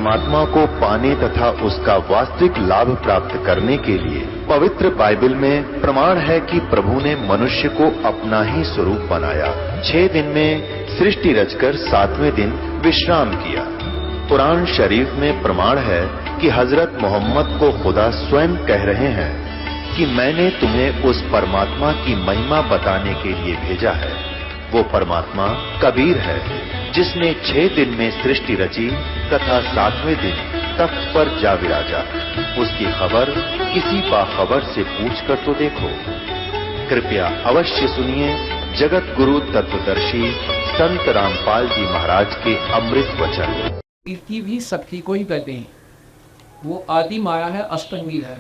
परमात्मा को पाने तथा उसका वास्तविक लाभ प्राप्त करने के लिए पवित्र बाइबल में प्रमाण है कि प्रभु ने मनुष्य को अपना ही स्वरूप बनाया। 6 दिन में सृष्टि रचकर 7वें दिन विश्राम किया। कुरान शरीफ में प्रमाण है कि हजरत मोहम्मद को खुदा स्वयं कह रहे हैं कि मैंने तुम्हें उस परमात्मा की महिमा बताने के लिए भेजा है। वो परमात्मा कबीर है जिसने 6 दिन में सृष्टि रची तथा 7वें दिन तख्त पर जा विराजा। उसकी खबर किसी बाखबर से पूछ कर तो देखो। कृपया अवश्य सुनिए जगत गुरु तत्वदर्शी संत रामपाल जी महाराज के अमृत वचन। प्रकृति भी शक्ति को ही कहते हैं। वो आदि माया है, अष्टंगी है।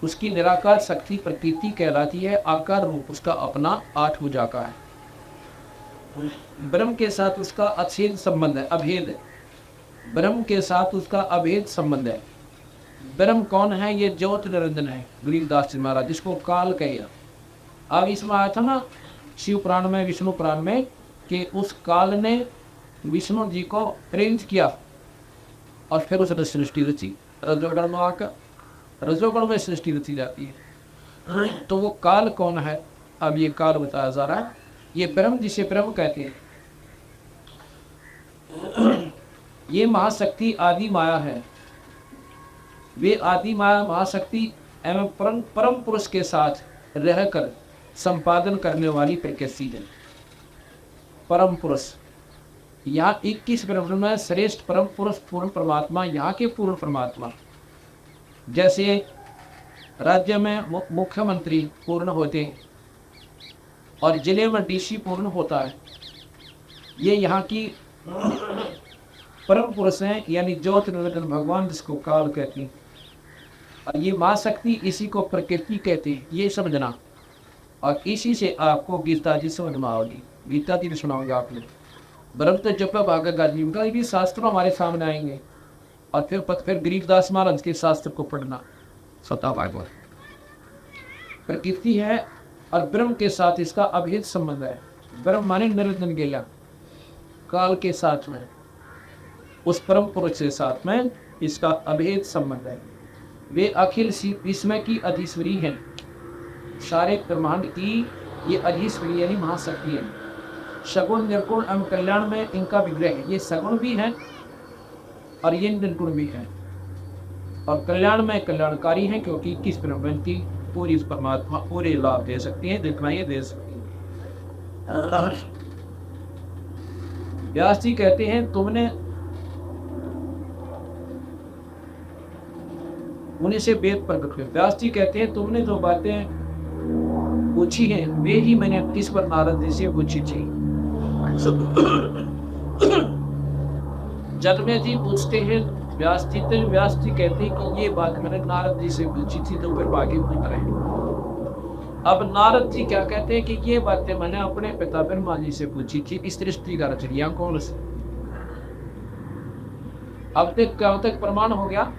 उसकी निराकार शक्ति प्रकृति कहलाती है। आकार रूप उसका अपना 8 भुजा का है। ब्रह्म के साथ उसका अछेद संबंध है, अभेद है। ब्रह्म के साथ उसका अभेद संबंध है। ब्रह्म कौन है? ये ज्योत निरंजन है। गरीबदास जी महाराज जिसको काल कहे। अब इसमें आया था ना शिव पुराण में, विष्णु पुराण में, कि उस काल ने विष्णु जी को प्रेरित किया और फिर उसने सृष्टि रची। रजोगण में आकर रजोगण में सृष्टि रची जाती है। तो वो काल कौन है? अब ये काल बताया जा रहा है। ये ब्रह्म जिसे ब्रह्म कहते हैं, ये महाशक्ति आदि माया है। वे आदि माया महाशक्ति एवं परम पुरुष के साथ रहकर संपादन करने वाली प्रकृति है। परम पुरुष यहाँ 21 ब्रह्म में श्रेष्ठ परम पुरुष पूर्ण परमात्मा, यहाँ के पूर्ण परमात्मा। जैसे राज्य में मुख्यमंत्री पूर्ण होते हैं और जिले में डीसी पूर्ण होता है, ये यहाँ की परम पुरुष हैं, यानी ज्योत निरंजन भगवान जिसको काल कहते हैं। और ये माँ शक्ति इसी को प्रकृति कहते हैं, ये समझना। और इसी से आपको गीता जी समझ में आओगी। गीता जी भी सुनाओगे आप लोग। ब्रह्म तो जप भाग गाजी का भी शास्त्र हमारे सामने आएंगे। और फिर गरीबदास महाराज के शास्त्र को पढ़ना। स्वतः भागवत प्रकृति है और ब्रह्म के साथ इसका अभेद संबंध है। ब्रह्म माने निरंजन गेला, काल के साथ में उस परम पुरुष के साथ में इसका अभेद संबंध है। वे अखिल विस्मय की अधीश्वरी हैं। सारे ब्रह्मांड की ये अधीश्वरी यानी महाशक्ति है। सगुण निर्गुण एवं कल्याण में इनका विग्रह है। ये सगुण भी है और ये निर्गुण भी है। और कल्याण में कल्याणकारी हैं, क्योंकि किस ब्रह्मांड की पूरी परमात्मा पूरे लाभ दे सकती है, दिखलाइए दे सकती है। व्यास जी कहते हैं तुमने उन्हीं से वेद प्रकट हुए। व्यास जी कहते हैं तुमने जो बातें पूछी हैं वे ही मैंने 31 पर नारद जी से पूछी थी। जन्मे जी पूछते हैं व्यास जी, तो व्यास जी कहते हैं कि ये बात मैंने नारद जी से पूछी थी, तो फिर आगे पूछ रहे हैं। अब नारद जी क्या कहते हैं कि ये बातें मैंने अपने पिता ब्रह्मा जी से पूछी थी। इस सृष्टि का रचनिया कौन से? अब तक क्या तक प्रमाण हो गया।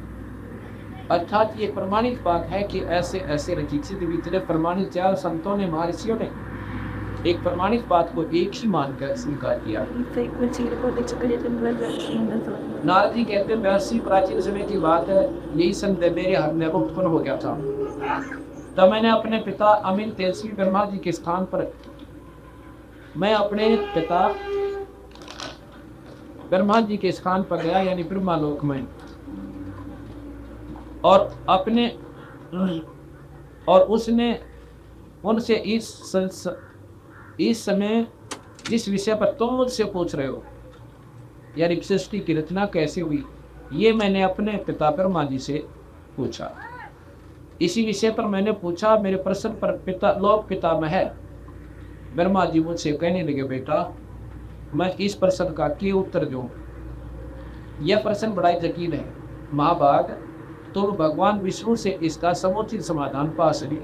अर्थात ये प्रमाणित बात है कि ऐसे ऐसे रचित भीतर प्रमाणित 4 संतों ने, महर्षियों ने एक प्रमाणित बात को एक ही मानकर स्वीकार किया। नारद जी कहते हैं महर्षि प्राचीन समय की बात है, यही संदेह मेरे हृदय में उत्पन्न हो गया था। तब मैंने अपने पिता अमीन तेजस्वी ब्रह्मा जी के स्थान पर, मैं अपने पिता ब्रह्मा जी के स्थान पर गया, यानी ब्रह्मा लोक में, और अपने और उसने उनसे इस समय जिस विषय पर तुम मुझसे पूछ रहे हो, यानी सृष्टि की रचना कैसे हुई, ये मैंने अपने पिता ब्रह्मा जी से पूछा। इसी विषय पर मैंने पूछा, मेरे प्रश्न पर पिता लोक पितामह है ब्रह्मा जी मुझसे कहने लगे, बेटा मैं इस प्रश्न का क्या उत्तर दूं? यह प्रश्न बड़ा जटिल है महाभाग, तो भगवान विष्णु से इसका समुचित समाधान पा सके।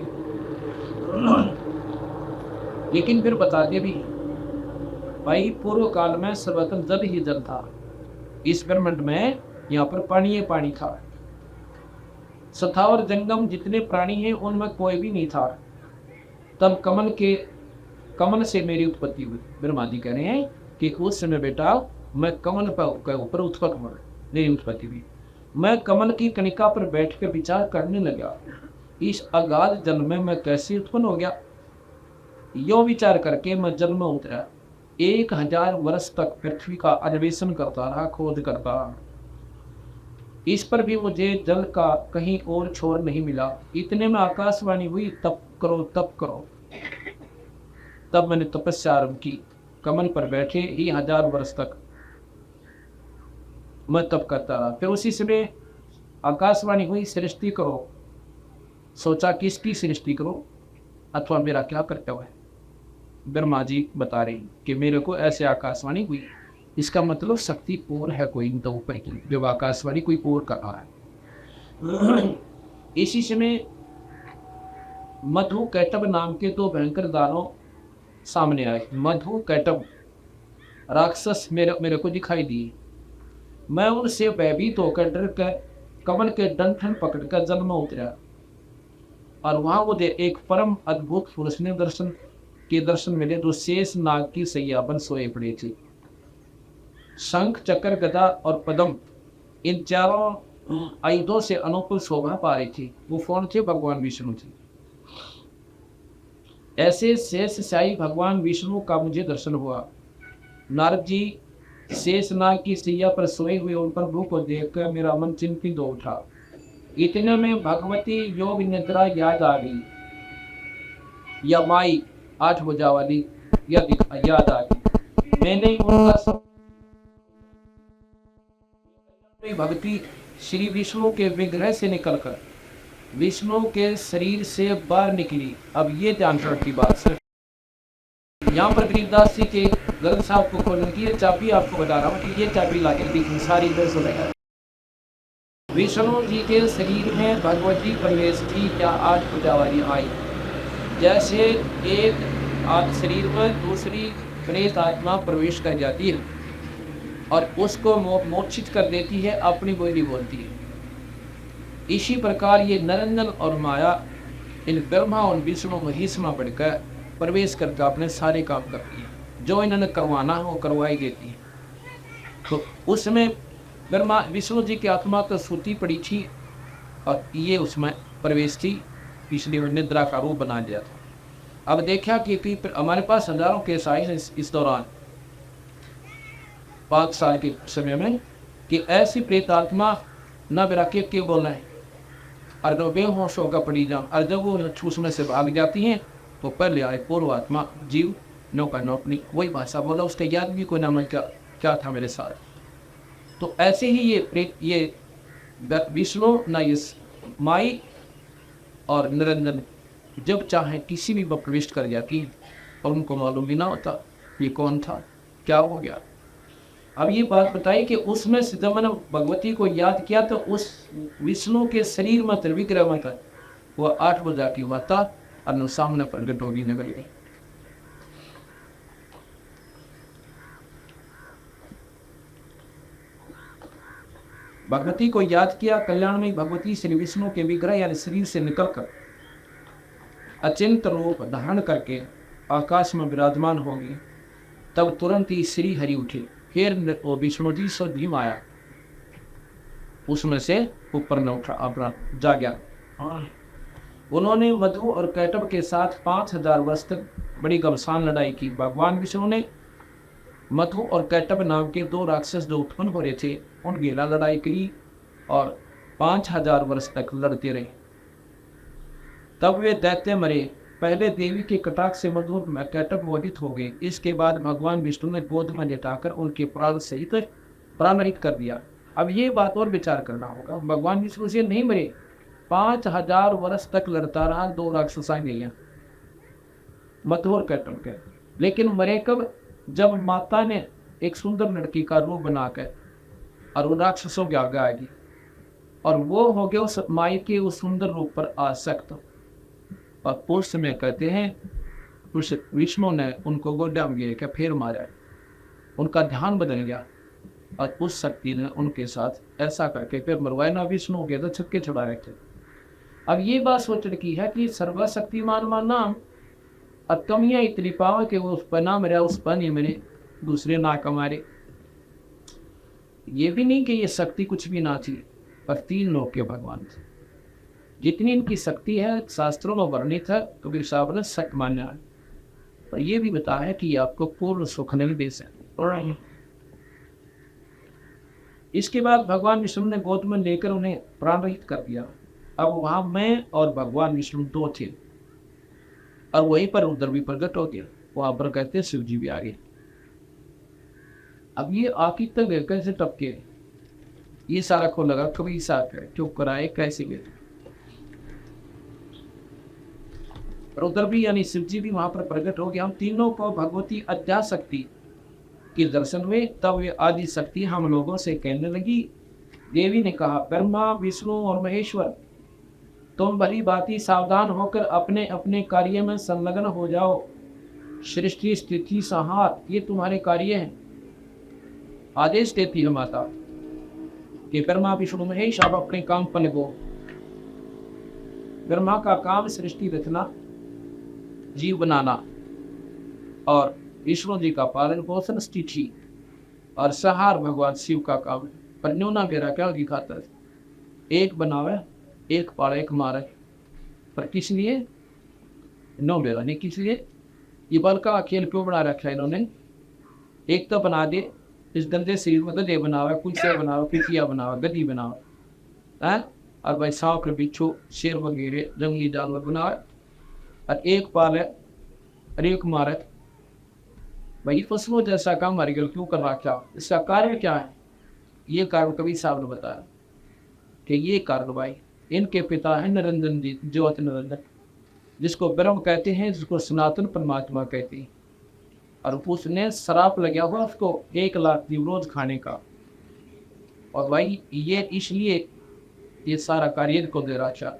लेकिन फिर बता दे भी भाई, पूर्व काल में सर्वत्र जल ही जल था। इस ब्रह्मांड में यहाँ पर पानी ही पानी था। सथावर जंगम जितने प्राणी हैं उनमें कोई भी नहीं था। तब कमल से मेरी उत्पत्ति हुई। ब्रह्मा जी कह रहे हैं कि उस समय बेटा मैं कमल के ऊपर उत्पन्न हुआ, मेरी उत्पत्ति हुई। मैं कमल की कणिका पर बैठकर विचार करने लगा, इस अगाध जल में मैं कैसे उत्पन्न हो गया। यो विचार करके मैं जल में उतरा। 1000 वर्ष तक पृथ्वी का अन्वेषण करता रहा, खोज करता रहा। इस पर भी मुझे जल का कहीं और छोर नहीं मिला। इतने में आकाशवाणी हुई, तप करो तप करो। तब मैंने तपस्या आरंभ की। कमल पर बैठे ही 1000 वर्ष तक मैं तप करता रहा। फिर उसी समय आकाशवाणी हुई, सृष्टि करो। सोचा किसकी सृष्टि करो अथवा मेरा क्या कर्तव्य है। ब्रह्मा जी बता रहे कि मेरे को ऐसे आकाशवाणी हुई, इसका मतलब शक्ति और है कोई तो ऊपर की, जब आकाशवाणी कोई और कर रहा है। इसी समय मधु कैटब नाम के 2 भयंकर दानव सामने आए। मधु कैटब राक्षस मेरे को दिखाई दिए। मैं उनसे भयभीत होकर डर कर कमल के डंठल पकड़कर जल में उतरा और वहां मुझे एक परम अद्भुत पुरुष ने दर्शन मिले, जो शेष नाग की सैया पर सोए पड़े थे। शंख, चक्र, गदा और पद्म इन चारों आयुधों से अनुकूल शोभा पा रही थी। वो कौन थे? भगवान विष्णु थे। ऐसे शेष शाही भगवान विष्णु का मुझे दर्शन हुआ। नारद जी शेष नाग की सैया पर सोए हुए उन प्रभु को देखकर मेरा मन चिंतित हो उठा। इतने में भगवती योग निद्रा याद आ गई, या माई 8 भुजा वाली याद आ गई। मैंने उनका सब भक्ति श्री विष्णु के विग्रह से निकलकर विष्णु के शरीर से बाहर निकली। अब ये ध्यान रखी बात सर, यहाँ पर गरीबदास जी के ग्रंथ साहब को खोलने की चाबी आपको बता रहा हूँ कि ये चाबी ला के देखिए, सारी दर्ज सुनेगा। विष्णु जी के शरीर में भगवती प्रवेश की क्या 8 भुजा वाली आई। जैसे एक शरीर में दूसरी प्रेत आत्मा प्रवेश कर जाती है और उसको मोक्षित कर देती है, अपनी बोली बोलती है। इसी प्रकार ये निरंजन और माया इन ब्रह्मा और विष्णु महेश में बढ़कर प्रवेश करके अपने सारे काम करती है। जो इन्होंने करवाना हो करवाई देती है। तो उसमें ब्रह्मा विष्णु जी की आत्मा तो सूती पड़ी थी और ये उसमें प्रवेश थी, इसलिए निद्रा का रूप बना दिया था। अब देखा कि हमारे पास हजारों केस आए हैं इस दौरान 5 साल के समय में, कि ऐसी प्रेत आत्मा न बिराके के बोलना है और जो बेहोश होकर पड़ी जाओ, और जब वो उसमें से भाग जाती हैं तो पहले आए पूर्व आत्मा जीव नौका नौकनी, वही भाषा बोला, उसके याद भी कोई नाम क्या था मेरे साथ। तो ऐसे ही ये प्रेत, ये विष्णु न इस माई और निरंजन जब चाहे किसी भी प्रविष्ट कर जाती है और उनको मालूम भी ना होता ये कौन था, क्या हो गया। अब ये बात बताई कि उसमें से जब मैंने भगवती को याद किया तो उस विष्णु के शरीर में त्रिविक्रम था, वो 8 भुजा की माता और सामने प्रकट होगी नगर गई। भगवती को याद किया, कल्याण में भगवती श्री विष्णु के विग्रह यानी शरीर से निकलकर अचिंत रूप धारण करके आकाश में विराजमान होगी। तब तुरंत ही श्री हरि उठे, फिर वो विष्णु जी से भीम आया, उसमें से ऊपर न उठा, अपना जा गया। उन्होंने मधु और कैटब के साथ 5000 वर्ष तक बड़ी घमसान लड़ाई की। भगवान विष्णु ने मधु और कैटब नाम के 2 राक्षस जो उत्पन्न हो रहे थे उनकी लड़ाई की और 5000 वर्ष तक लड़ते रहे। तब वे दैत्य मरे। पहले देवी के कटाक्ष से मधु और कैटब मोहित हो गए। इसके बाद भगवान विष्णु ने गोद में लेटाकर उनके प्राण सहित प्राणरहित कर दिया। अब ये बात और विचार करना होगा, भगवान विष्णु से नहीं मरे, 5000 वर्ष तक लड़ता रहा 2 राक्षसाएं गईं मधु और कैटब के। लेकिन मरे कब? जब माता ने एक सुंदर लड़की का रूप बनाकर और उन राक्षसों के आगे आएगी और वो हो गया उस माई के उस सुंदर रूप पर आसक्त। और उस समय कहते हैं उस विष्णु ने उनको गोदा में गिर के फिर मारा, उनका ध्यान बदल गया और उस शक्ति ने उनके साथ ऐसा करके फिर मरवाए ना विष्णु हो गया तो छक्के छुड़ा रहे थे। अब ये बात सोचने की है कि सर्वशक्तिमान मान नाम और कमियाँ इतनी पावे कि वो उस पर ना मरा, उस पर नहीं मरे, दूसरे ना कमारे। ये भी नहीं कि ये शक्ति कुछ भी ना थी, और 3 लोक के भगवान थे। जितनी इनकी शक्ति है शास्त्रों में वर्णित है, कबीर साहब ने सत्य माना है। और ये भी बताया है कि ये आपको पूर्ण सुख निर्देश है। इसके बाद भगवान विष्णु ने गोद में लेकर उन्हें प्राण रहित कर दिया। अब वहां मैं और भगवान विष्णु 2 थे, और वहीं पर रुद्र भी प्रकट हो गया। वहां पर कहते हैं शिव जी भी आ गए। अब ये आखिर तक कैसे टपके, ये सारा को लगा कभी साथ है चुप कराए कैसे गए। रुद्र भी यानी शिव जी भी वहां पर प्रकट हो गया। हम तीनों को भगवती अध्या शक्ति के दर्शन हुए। तब वे आदि शक्ति हम लोगों से कहने लगी। देवी ने कहा, ब्रह्मा विष्णु और महेश्वर, तुम भली भांति सावधान होकर अपने अपने कार्य में संलग्न हो जाओ। सृष्टि स्थिति संहार ये तुम्हारे कार्य हैं। आदेश देती है माता कि ब्रह्मा विष्णु महेश आप अपने काम पर लगो। ब्रह्मा का काम सृष्टि रचना, जीव बनाना, और विष्णु जी का पालन पोषण स्थिति और संहार भगवान शिव का काम है। पर न्यूना मेरा क्या दिखाता है, एक बनावे एक पाले एक मारे। पर किस लिए? नो मेरा नहीं, किस लिए? ये बल का खेल क्यों बना रखा है इन्होंने? एक तो बना दे इस गंदे शरीर में गधे बनावे, कुर्सियाँ बनावे, पिथिया बनावे, गद्दी बनावे है, और भाई सांप के बिच्छू शेर वगैरह जंगली जानवर बनावे, और एक पाले और एक मारे। भाई पशुओं जैसा काम हमारी गल क्यों कर रखा? इसका कार्य क्या है? ये कारण कबीर साहब ने बताया कि ये कारण भाई इनके पिता है निरंजन जी, ज्योति निरंजन, जिसको ब्रह्म कहते हैं, जिसको सनातन परमात्मा कहते हैं। और उसने शराप लगा हुआ उसको 1 लाख दिवरोज खाने का। और भाई ये इसलिए ये सारा कार्य को दे रहा था,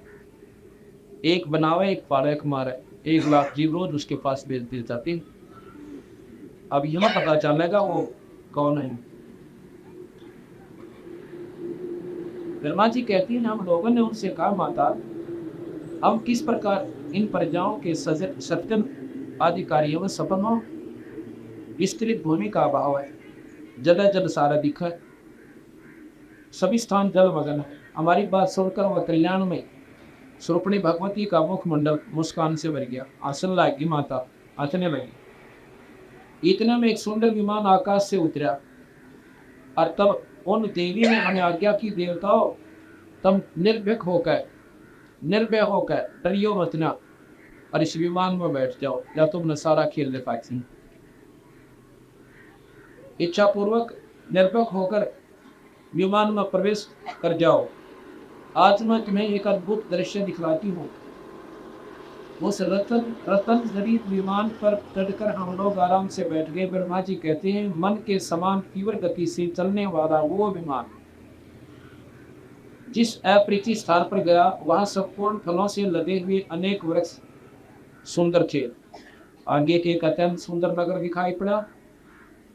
एक बनावे एक पाले एक मारे, 1 लाख जीव रोज उसके पास भेज दी जाती। अब यहाँ पता चलेगा वो कौन है। ब्रह्मा जी कहती है, हम लोगों ने उनसे कहा, माता हम किस प्रकार इन प्रजाओं के सत्यन आदि कार्यों में सफल हो? विस्तृत भूमि का अभाव है, जगह जल सारा दिखा, सभी स्थान जल मगन है। हमारी बात सुनकर वह कल्याण में स्वरूपणी भगवती का मुखमंडल मुस्कान से भर गया। आसन लगी माता, आसने लगी। इतने में एक सुंदर विमान आकाश से उतरा, और तब उन देवी ने हमें आज्ञा की, देवताओं तुम निर्भय होकर डरियो मत ना, और इस विमान में बैठ जाओ, या तुमने सारा खेल दिखा। इच्छा पूर्वक निर्भय होकर विमान में प्रवेश कर जाओ। आज मैं तुम्हें एक अद्भुत दृश्य दिखलाती हूँ। उस रतन शरीर विमान पर चढ़कर हम लोग आराम से बैठ गए। ब्रह्मा जी कहते हैं, मन के समान तीव्र गति से चलने वाला वो विमान जिस अपरिचित स्थान पर गया, वहां संपूर्ण फलों से लदे हुए अनेक वृक्ष सुंदर थे। आगे के एक अत्यंत सुंदर नगर दिखाई पड़ा।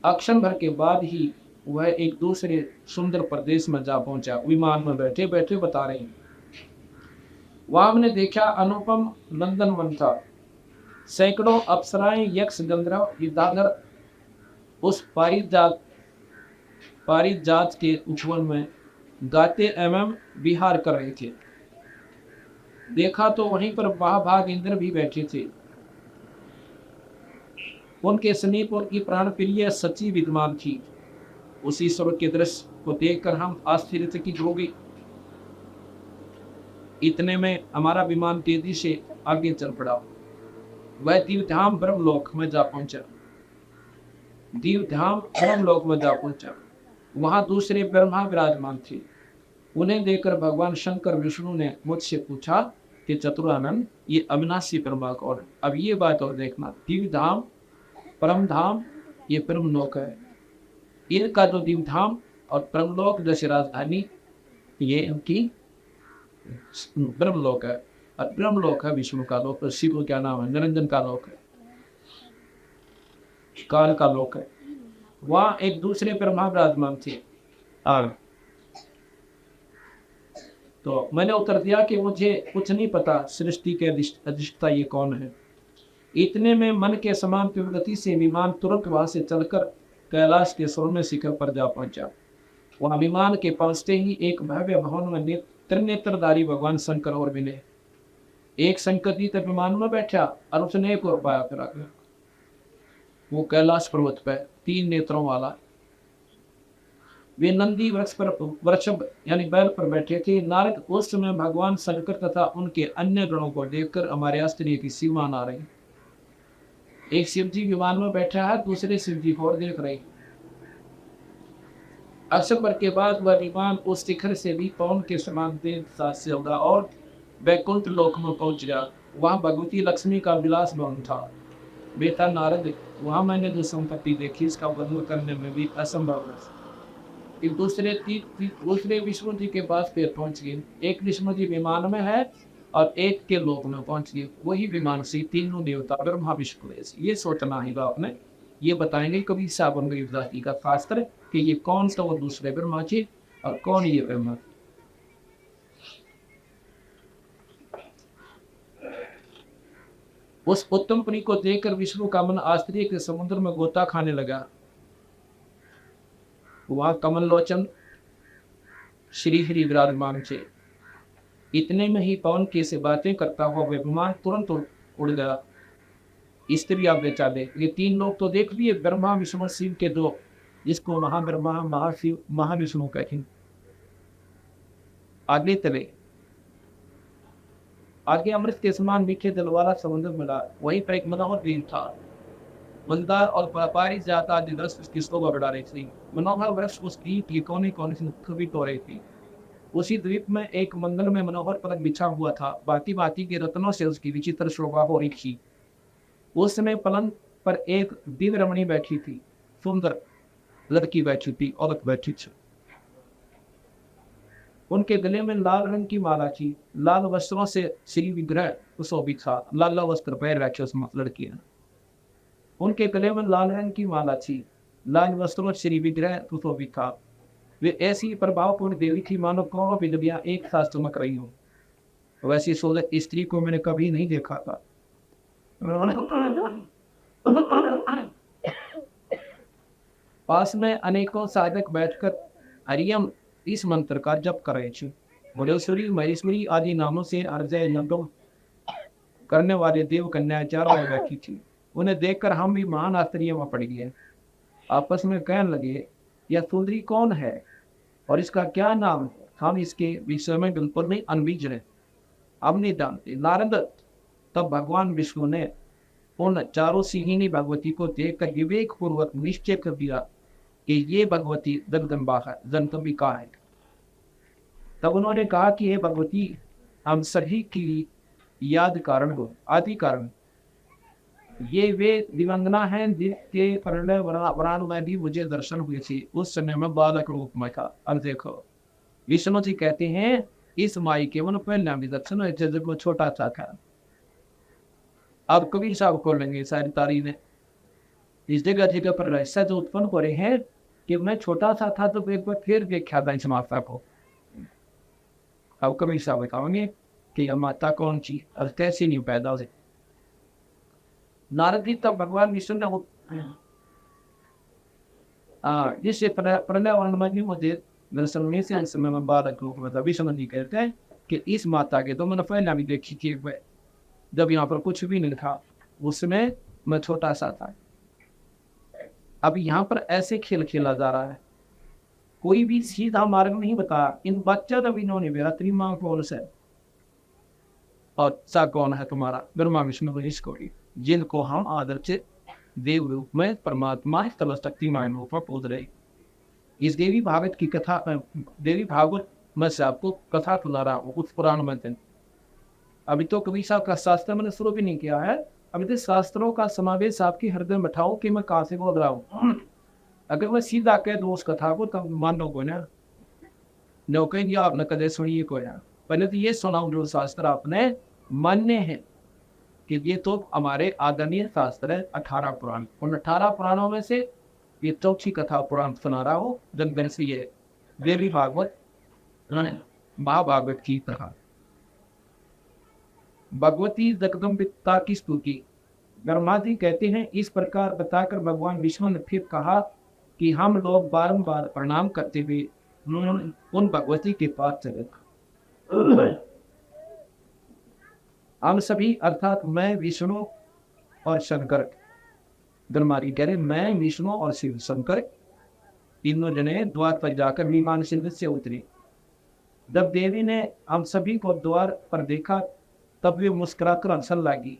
अक्षण भर के बाद ही वह एक दूसरे सुंदर प्रदेश में जा पहुंचा। विमान में बैठे बैठे बता रहे हैं, वहां हमने देखा अनुपम नंदन वन था। सैकड़ों अप्सराएं, यक्ष, गंधर्व, विद्याधर उस पारिजात के उपवन में गाते एवं विहार कर रहे थे। देखा तो वहीं पर महाभाग इंद्र भी बैठे थे। उनके समीप उनकी प्राण प्रिय सची विद्यमान थी। उस ईश्वर के दृश्य को देखकर हम आश्चर्यचकित हो गए। इतने में हमारा विमान तेजी से आगे चल पड़ा। वह दिव्यधाम ब्रह्मलोक में जा पहुंचा। वहां दूसरे ब्रह्मा विराजमान थे। उन्हें देखकर भगवान शंकर विष्णु ने मुझसे पूछा कि चतुरानंद, ये अविनाशी ब्रह्मा कौन है? अब ये बात और देखना, दिव्यधाम परम धाम ये ब्रह्मलोक है। इनका जो दिव्यधाम और ब्रह्मलोक जैसे राजधानी, ये इनकी ब्रह्मलोक है। और ब्रह्मलोक है विष्णु का लोक। शिव क्या नाम है? निरंजन का लोक है, काल का लोक है। वहां एक दूसरे ब्रह्मा विराजमान थे। तो मैंने उत्तर दिया कि मुझे कुछ नहीं पता, सृष्टि के अधिष्ठता ये कौन है। इतने में मन के समान तीव्र गति से विमान तुरंत वहां से चलकर कैलाश के स्वर्णिम शिखर पर जा पहुंचा। वहां विमान के पहुंचते ही एक भव्य भवन में त्रिनेत्रधारी भगवान शंकर और मिले। एक शंकर जी तो विमान में बैठा और उसने एक और पाया करा गया। वो कैलाश पर्वत पे 3 नेत्रों वाला, वे नंदी वृक्ष यानी बैल पर बैठे थे। नारद उस समय भगवान शंकर तथा उनके अन्य गणों को देखकर हमारे आश्चर्य की सीमा ना रही। एक शिव जी विमान में बैठा है, दूसरे शिव जी को और देख रहे। अक्टूबर के बाद वह विमान उस शिखर से भी पवन के समान तेज से उड़ा और वैकुंठ लोक में पहुंच गया। वहां भगवती लक्ष्मी का विलास भवन था। बेटा नारद, वहां मैंने जो संपत्ति देखी इसका वर्णन करने में भी असंभव है। दूसरे विष्णु जी के पास फिर पहुंच गए। एक विष्णु जी विमान में है और एक के लोक में पहुंच गए। वही विमान से तीनों देवता ब्रह्मा विष्णु ये सोचना ही आपने। ये बताएंगे कभी सावन जाति का शास्त्र कि ये कौन सा वो दूसरे ब्रह्मा जी और कौन ये ब्रह्मा। उस उत्तम पुरी को देखकर विष्णु का मन आश्चर्य के समुद्र में गोता खाने लगा। वहां कमल लोचन श्री हरि विराजमान थे। इतने में ही पवन के से बातें करता हुआ विमान तुरंत उड़ गया। स्त्री आप बेचारे ये 3 लोग तो देख लिए, ब्रह्मा विष्णु शिव के 2, जिसको महाब्रह्मा महाशिव महाविष्णु कहते हैं। आगे चले, आगे अमृत के समान मीठे जल वाला समुद्र मिला। वहीं पर एक मनोहर द्वीप था। मंदार और व्यापारी जाता आदि 10 किस्तों को बढ़ा रही थी। मनोहर वृक्ष उस द्वीप की कोने कोने से खबीत हो रही थी। उसी द्वीप में एक मंदिर में मनोहर पलक बिछा हुआ था। भांति भांति के रत्नों से उसकी विचित्र शोभा हो रही थी। उस समय पलंग पर एक दिव्य रमणी बैठी थी। सुंदर लड़की बैठी थी, औरत बैठी थी। उनके गले में लाल रंग की माला थी। लाल वस्त्रों से श्री विग्रह सुशोभित था। लाल वस्त्र पैर रखे उस लड़की ने। उनके गले में लाल रंग की माला थी। लाल वस्त्रों से श्री विग्रह सुशोभित था। वे ऐसी प्रभावपूर्ण देवी थी मानो कौनों विधवियां एक साथ चमक रही हो। वैसी सुंदर स्त्री को मैंने कभी नहीं देखा था। पास में अनेकों साधक बैठकर हरियम इस मंत्र का जप कर रहे थे। भुवनेश्वरी महेश्वरी आदि नामों से अर्जय नंदों करने वाले देव कन्या चारों में बैठी थी। उन्हें देखकर हम भी महान आश्चर्य में पड़ गए। आपस में कहने लगे, यह सुंदरी कौन है और इसका क्या नाम है? हम इसके विषय में बिल्कुल नहीं अनभिज्ञ हैं, हम नहीं जानते। नारद, तब भगवान विष्णु ने उन चारों सिंहिनी भगवती को देखकर विवेक पूर्वक निश्चय कर दिया कि ये भगवती जगदम्बा है, जगदम्बिका है। तब उन्होंने कहा कि हे भगवती, हम सभी की याद कारण हो, आदि कारण। ये वे दिवंगना हैं जिनके परिणय वरान में भी मुझे दर्शन हुए थे। उस समय में बालक रूप में था। अब देखो, विष्णु जी कहते हैं इस माई के मन पहले भी दर्शन हुए थे जब वो छोटा सा था। अब कबीर साहब खोल लेंगे सारी तारीफ ने इस जगह पर रहस्य जो उत्पन्न हो रहे हैं कि मैं छोटा सा था तो एक बार फिर देखा था इस माता को। अब कबीर साहब बताओगे कि यह माता कौन सी और कैसे नहीं पैदा हुई। नारद जी तब भगवान विष्णु ने जिससे प्रणय मुझे दर्शन से इस समय में बालक रूप में विष्णु जी कहते हैं कि इस माता के तो मैंने पहले भी देखी थी जब यहाँ पर कुछ भी नहीं था, उसमें मैं छोटा सा था। अब यहाँ पर ऐसे खेल खेला जा रहा है, कोई भी सीधा मार्ग नहीं बताया। इन बच्चा तब इन्होंने मेरा तेरी माँ कौन से और सा कौन है तुम्हारा? ब्रह्मा विष्णु महेश गौरी, जिनको हम आदर से देव रूप में परमात्मा सर्वशक्ति मान रूप में पूज रहे। इस देवी भागवत की कथा, देवी भागवत मैं से आपको कथा सुना रहा हूँ उस पुराण में। अभी तो कबीर साहब का शास्त्र मैंने शुरू भी नहीं किया है। अभी तो शास्त्रों का समावेश आपकी हृदय में बैठाओ कि मैं कहाँ से बोल रहा हूँ। अगर मैं सीधा कह दूँ उस कथा को तब मान लो को ना नौकरी दिया आपने कदे सुनिए को ना। पहले तो ये सुनाऊँ जो शास्त्र आपने मान्य है कि ये तो हमारे आदरणीय शास्त्र है 18 पुराण। उन 18 पुराणों में से ये चौथी कथा पुराण सुना रहा हूँ। जन से ये देवी भागवत महाभागवत की कथा। भगवती जगदम्बिका की स्तुति। ब्रह्मा जी कहते हैं इस प्रकार बताकर भगवान विष्णु ने फिर कहा कि हम लोग बारंबार प्रणाम करते हुए उन भगवती के पास चले। हम सभी अर्थात मैं, विष्णु और शंकर, धर्मारी कह रहे मैं, विष्णु और शिव शंकर तीनों जने द्वार पर जाकर विमान से उतरे। जब देवी ने हम सभी को द्वार पर देखा तब वे मुस्कुराकर हंसने लगी,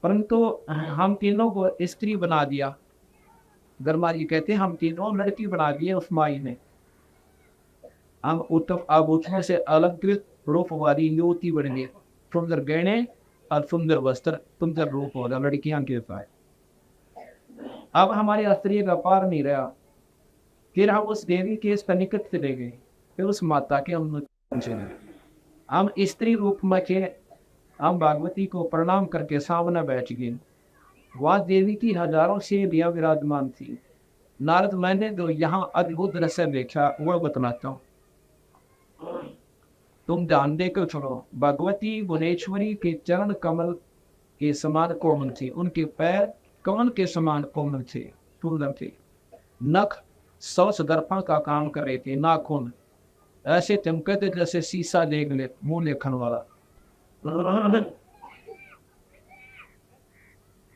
परंतु हम तीनों को स्त्री बना दिया। धर्मारी कहते हैं हम तीनों लड़की बना दिए उस माई ने। हम उत्तम आभूषण से अलंकृत रूप वाली युवती बन गए, सुंदर गहने और सुंदर वस्त्र, सुंदर रूप वाला लड़कियां के पाए। अब हमारे स्त्री का पार नहीं रहा। फिर हम उस देवी के सन्निकट से ले गए, फिर उस माता के हम स्त्री रूप में थे। हम भगवती को प्रणाम करके सामने बैठ गए। वह देवी की हजारों सेवियां विराजमान थी। नारद मैंने जो यहाँ अद्भुत दृश्य देखा वह बतलाता हूँ, तुम ध्यान देकर सुनो। भगवती भुवनेश्वरी के चरण कमल के समान कोमल थे, उनके पैर कमल के समान कोमल थे, सुंदर थे। नख 100 सदर्पा का काम कर रहे थे। नाखून ऐसे चमके थे जैसे शीशा देख ले मुंह लेखन वाला।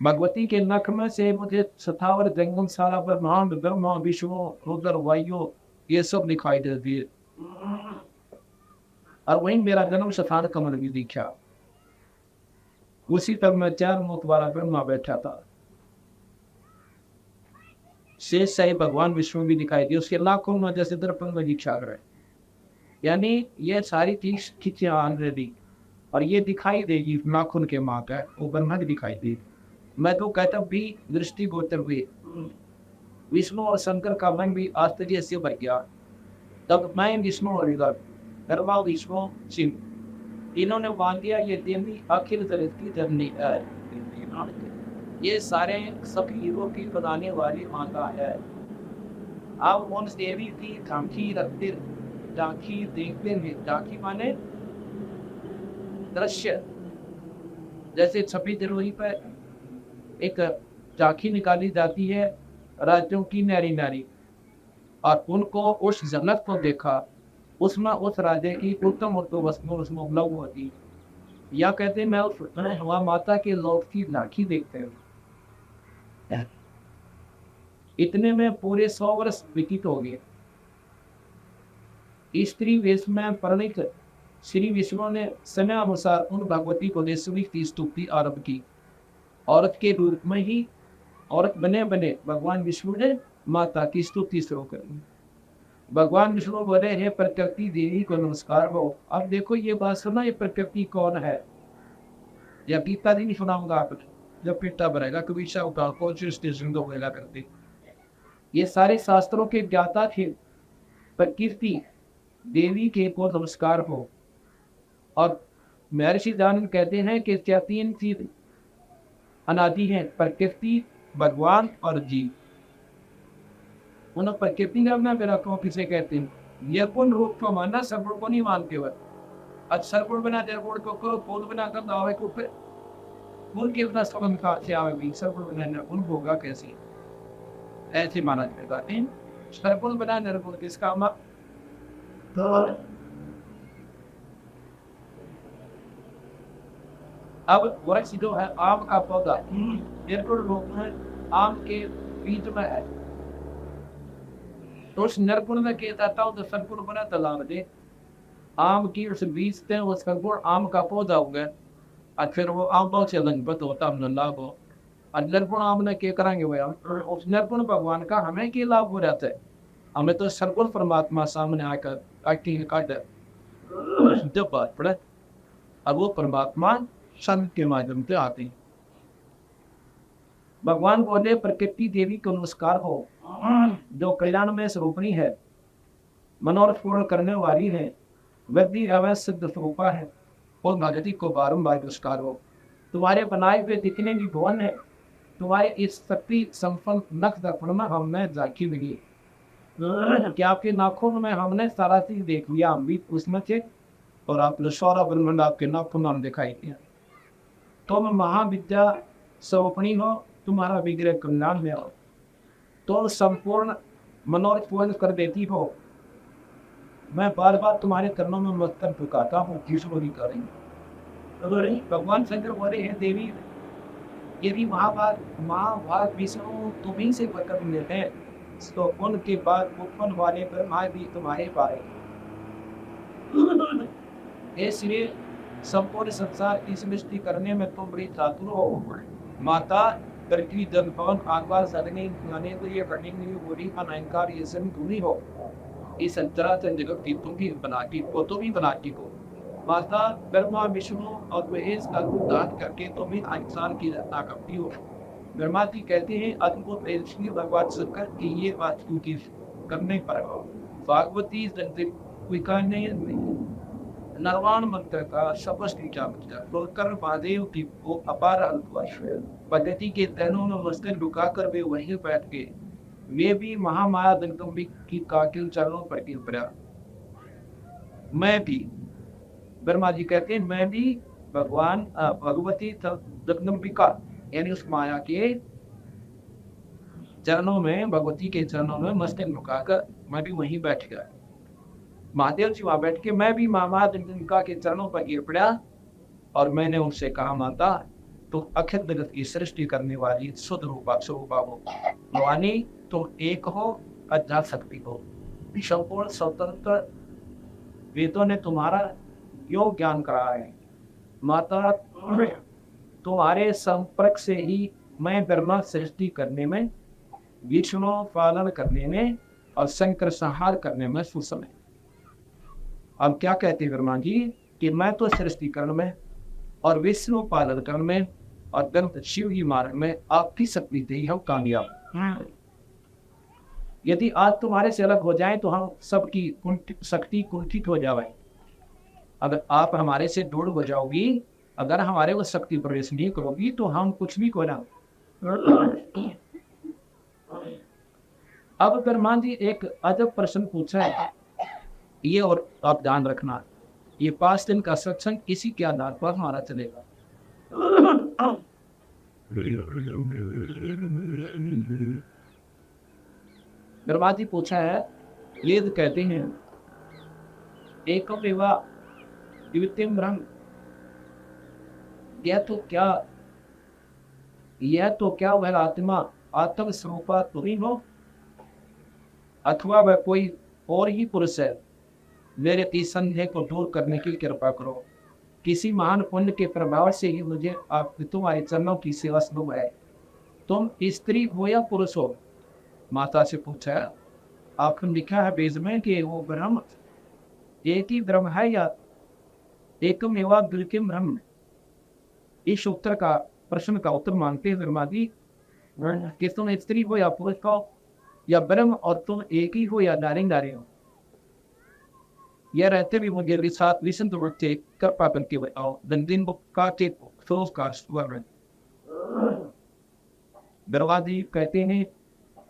भगवती के नख में से मुझे सतावर जंगम सारा ब्रह्मांड, ब्रह्मा, विष्णु, रुद्र, वायु ये सब दिखाई देती है। और वहीं मेरा जन्म स्थान कमल भी दिखा। उसी पर मैं 4 मुख वाला ब्रह्मा बैठा था। शेष शाही भगवान विष्णु भी दिखाई दिए, उसके लाखों में जैसे दर्पण में दिखा रहे। यानी ये सारी चीज खींचे ऑलरेडी, और ये दिखाई देगी नाखून के माँ का, वो ब्रह्मा की दिखाई दी। मैं तो कहता भी दृष्टि गोचर हुए। विष्णु और शंकर का मन भी आश्चर्य से भर गया। तब मैं, विष्णु और ब्रह्मा, विष्णु, शिव तीनों ने मान लिया ये देवी आखिर जगत की जननी है। ये सारे सभी हीरो की बनाने वाली माता है। अब उन देवी की झांकी रखते, झांकी देखते हैं। झांकी माने दृश्य। जैसे 26 जनवरी पर एक झांकी निकाली जाती है राज्यों की नारी नारी, और उनको उस जन्नत को देखा, उसमें उस राजे की उत्तम वस्तु उसमें उपलब्ध होती। या कहते मैं उस हवा माता के लौट की झांकी देखते हैं। इतने में पूरे 100 वर्ष व्यतीत हो गए। स्त्री वेश में परिणित श्री विष्णु ने समय अनुसार उन भगवती को की स्तुति आरंभ की। औरत के रूप में ही औरत बने बने भगवान विष्णु ने माता की स्तुति शुरू कर दी। भगवान विष्णु बोले हे प्रकृति देवी को नमस्कार हो। अब देखो ये बात सुना, ये प्रकृति कौन है? या गीता जी नहीं सुनाऊंगा आप जब पेटा भरेगा कभी करते। ये सारे शास्त्रों के ज्ञाता थे। प्रकृति देवी के को नमस्कार हो। और महर्षि दानव कहते हैं कि क्या 3 चीज अनादि है, प्रकृति, भगवान और जीव। उन प्रकृति का अपना मेरा को किसे कहते हैं? निर्गुण रूप को मानना, सर्वगुण को नहीं मानते हुए। आज सर्वगुण बना निर्गुण को बोध बना कर दावे को फिर गुण के अपना समझ कहाँ से आवे भी? सर्वगुण बना निर्गुण होगा कैसे? ऐसे माना जाता है। सर्वगुण बना निर्गुण किसका मा? अब वृक्ष जो है आम का पौधा निर्गुण रूप में आम के बीज में है, तो उस निर्गुण में कहता हूँ तो सर्वगुण बना तालाब दे। आम की उस बीज से वो सर्वगुण आम का पौधा हो गया, और फिर वो आम बहुत से लंबत होता हमने लाभ हो। और निर्गुण आम ने क्या करेंगे भैया? उस निर्गुण भगवान का हमें क्या लाभ हो जाता है? हमें तो सर्वगुण परमात्मा सामने आकर जब बात पड़े, अब वो परमात्मा संत के माध्यम से आते हैं। भगवान बोले प्रकृति देवी को नमस्कार हो, जो कल्याण में स्वरूपणी है, मनोरथ पूर्ण करने वाली है, वृद्धि अवश्य सिद्ध स्वरूपा है, और भगवती को बारंबार नमस्कार हो। तुम्हारे बनाए हुए जितने भी भवन है, तुम्हारे इस शक्ति संपन्न नख दर्पण में हमें झांकी मिली। क्या आपके नाखून में हमने सारा चीज देख लिया, हम भी उसमें थे, और आप सारा ब्रह्मांड आपके नाखून में दिखाई दिया। तुम महाविद्या स्वरूपणी हो, तुम्हारा विग्रह कल्याण में हो, तो संपूर्ण मनोरथ पूर्ण कर देती हो। मैं बार बार तुम्हारे चरणों में मस्तक झुकाता हूँ, ईश्वरी करें। भगवान शंकर बोले हैं देवी, यदि महाभारत विष्णु तुम्ही से प्रकट हुए हैं, तो उनके बाद उत्पन्न वाले ब्रह्मा भी तुम्हारे पाए। इसलिए संपूर्ण संसार की सृष्टि करने में तुम बड़ी चातुर हो। माता पृथ्वी जल पवन आकाश अग्नि गाने के लिए करने के लिए बोली अनंकार ये सब तुम ही हो। इस चराचर जगत की तुम ही बनाती हो, तुम ही बनाती हो। माता ब्रह्मा विष्णु और महेश का रूप धारण करके तुम ही इंसान की रचना करती हो। ब्रह्मा जी कहते हैं अद्भुत भगवान शंकर की ये बात की करने पर भागवती स्वीकारने नरवाण मंत्र का शपथ कर महादेव की वो अपार पद्धति के तहनों में मस्तक झुकाकर वे वहीं बैठ गए। वे भी महामाया जगदम्बी की कातिल चरणों पर गिर पड़ा। मैं भी, ब्रह्मा जी कहते हैं मैं भी भगवान भगवती जगदम्बिका यानी उस माया के चरणों में, भगवती के चरणों में मस्तक झुकाकर मैं भी वहीं बैठ गया। महादेव जी वहां बैठ के मैं भी मामा जगदम्बिका के चरणों पर गिर पड़ा और मैंने उनसे कहा माता तो अखिल जगत की सृष्टि करने वाली शुद्ध रूपा स्वरूपा हो, भवानी तुम एक हो, अजा शक्ति हो, संपूर्ण स्वतंत्र वेदों ने तुम्हारा योग ज्ञान करा है। माता तुम्हारे संपर्क से ही मैं ब्रह्मा सृष्टि करने में, विष्णु पालन करने में और शंकर संहार करने में सुसम है। अब क्या कहते हैं ब्रह्मा जी कि मैं तो सृष्टिकरण में और विष्णु पालन करने में और ग्रंथ शिव ही मार्ग में आपकी शक्ति से ही हम कामयाब। यदि आज तुम्हारे से अलग हो जाए तो हम सबकी शक्ति कुंठित हो जाए। अगर आप हमारे से दूर हो जाओगी, अगर हमारे वो शक्ति प्रवेश नहीं करोगी तो हम कुछ भी कोना। अब ब्रह्मा जी एक अजब प्रश्न पूछा है, ये और आप ध्यान रखना, ये 5 दिन का सत्संग इसी के आधार पर हमारा चलेगा। ब्रह्मा जी पूछा है, ये कहते हैं एकम एवा द्वितीयम ब्रह्म, यह तो क्या वह आत्मा आत्म स्वरूपा तुरी हो अथवा वह कोई और ही पुरुष है। मेरे इस संदेह को दूर करने की कृपा करो। किसी महान पुण्य के प्रभाव से ही मुझे आप तुम्हारे चरणों की सेवा सुलभ है। तुम स्त्री हो या पुरुष हो? माता से पूछा, आपने लिखा है वेद में कि वो ब्रह्म एक ही ब्रह्म है या एकम एवा द्वितीयम ब्रह्म? इस उत्तर का प्रश्न का उत्तर मांगते हैं ब्रह्मा जी कि तुम स्त्री हो या पुरुष हो या ब्रह्म और तुम एक ही हो या नारी हो। यह रहते भी मुझे साथ विष्णु वृत्ति कर पापन के बताओ दिन काटे का स्वर्ण। ब्रह्मा जी कहते हैं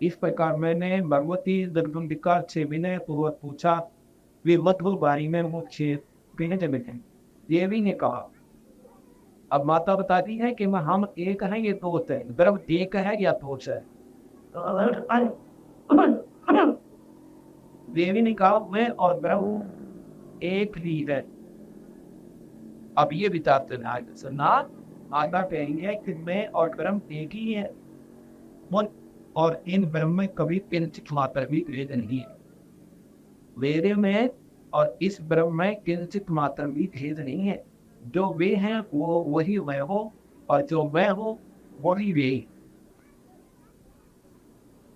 इस प्रकार मैंने भगवती जगदम्बिका से विनय पूर्वक पूछा। वे मधुर बारी में मुझे कहने लगे। देवी ने कहा, अब माता बताती है कि हम एक हैं ये दो है, ब्रह्म एक है या दो है? देवी ने कहा मैं और ब्रह्म एक ही है। अब ये विचारते ना माता कहेंगे कि मैं और ब्रह्म एक ही है और इन ब्रह्म में कभी किंचित मात्र भी भेद नहीं है। मेरे में और इस ब्रह्म में किंचित मात्र भी भेद नहीं है। जो वे हैं वो वही मैं हो और जो मैं हो वही वे।